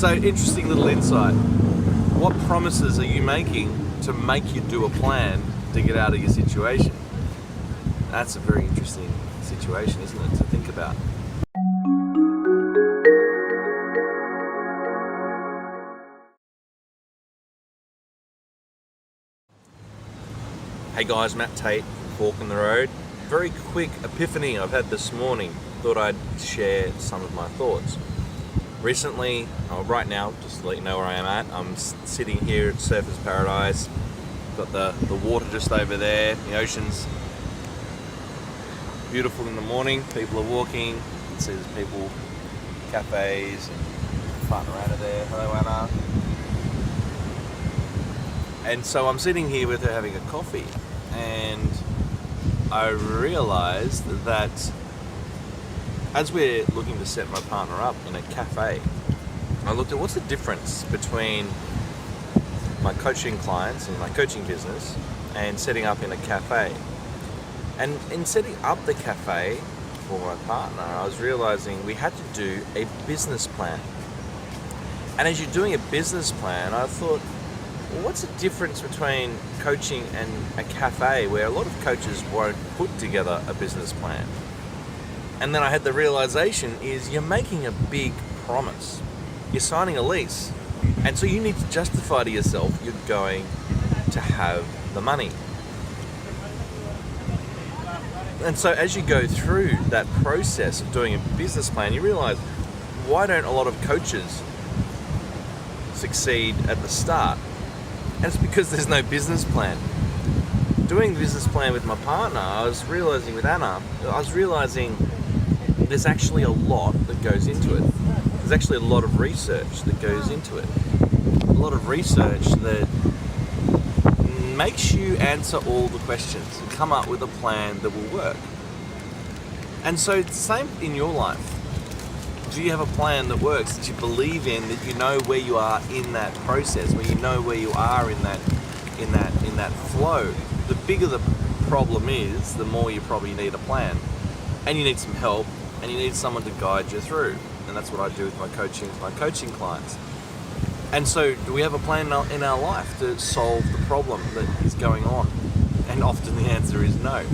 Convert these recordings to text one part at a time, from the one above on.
So interesting little insight. What promises are you making to make you do a plan to get out of your situation? That's a very interesting situation, isn't it, to think about. Hey guys, Matt Tait from Fork in the Road. Very quick epiphany I've had this morning. Thought I'd share some of my thoughts. Recently, right now, just to let you know where I am at, I'm sitting here at Surfers Paradise. Got the water just over there, the ocean's beautiful in the morning, people are walking, you can see there's people, cafes, and partner Anna there. Hello Anna. And so I'm sitting here with her having a coffee, and I realised that as we're looking to set my partner up in a cafe, I looked at what's the difference between my coaching clients and my coaching business and setting up in a cafe. And in setting up the cafe for my partner, I was realising we had to do a business plan. And as you're doing a business plan, I thought, well, what's the difference between coaching and a cafe where a lot of coaches won't put together a business plan? And then I had the realization is you're making a big promise. You're signing a lease. And so you need to justify to yourself you're going to have the money. And so as you go through that process of doing a business plan, you realize, why don't a lot of coaches succeed at the start? And it's because there's no business plan. Doing the business plan with my partner, I was realizing with Anna, there's actually a lot that goes into it. There's actually a lot of research that goes into it. A lot of research that makes you answer all the questions and come up with a plan that will work. And so it's the same in your life. Do you have a plan that works, that you believe in, that you know where you are in that process, where you know where you are in that flow? The bigger the problem is, the more you probably need a plan. And you need some help, and you need someone to guide you through. And that's what I do with my coaching clients. And so, do we have a plan in our life to solve the problem that is going on? And often the answer is no.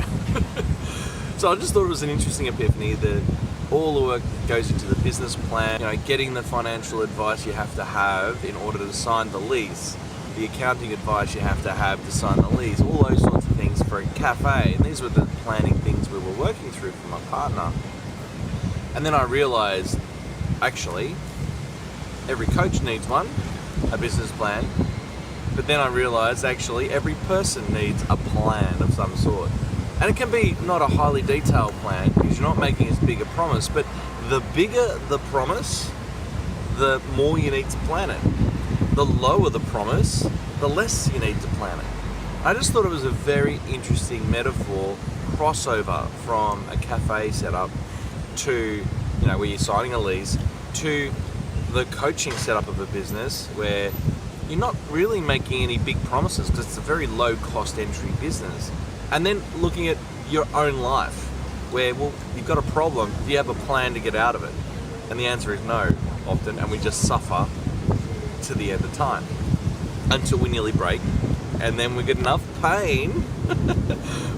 So I just thought it was an interesting epiphany that all the work that goes into the business plan, getting the financial advice you have to have in order to sign the lease, the accounting advice you have to sign the lease, all those sorts of things for a cafe. And these were the planning things we were working through for my partner. And then I realized, actually, every coach needs one, a business plan. But then I realized, actually, every person needs a plan of some sort. And it can be not a highly detailed plan because you're not making as big a promise, but the bigger the promise, the more you need to plan it. The lower the promise, the less you need to plan it. I just thought it was a very interesting metaphor, crossover from a cafe setup to, where you're signing a lease, to the coaching setup of a business where you're not really making any big promises because it's a very low cost entry business. And then looking at your own life where, well, you've got a problem, do you have a plan to get out of it? And the answer is no, often, and we just suffer to the end of time until we nearly break, and then we get enough pain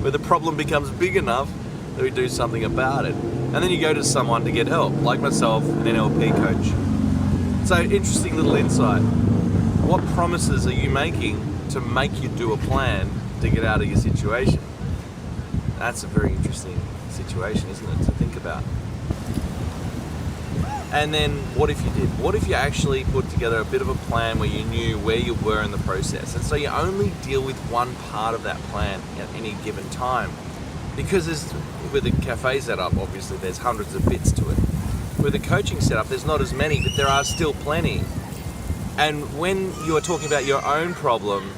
where the problem becomes big enough that we do something about it. And then you go to someone to get help, like myself, an NLP coach. So interesting little insight. What promises are you making to make you do a plan to get out of your situation? That's a very interesting situation, isn't it, to think about. And then what if you did? What if you actually put together a bit of a plan where you knew where you were in the process? And so you only deal with one part of that plan at any given time. Because with a cafe setup, obviously there's hundreds of bits to it. With a coaching setup, there's not as many, but there are still plenty. And when you are talking about your own problem,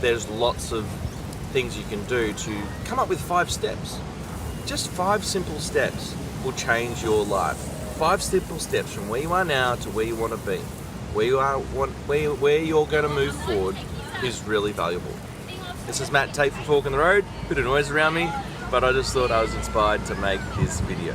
there's lots of things you can do to come up with 5 steps. Just 5 simple steps will change your life. 5 simple steps from where you are now to where you want to be. Where you're going to move forward is really valuable. This is Matt Tait from Fork in the Road. Bit of noise around me, but I just thought I was inspired to make this video.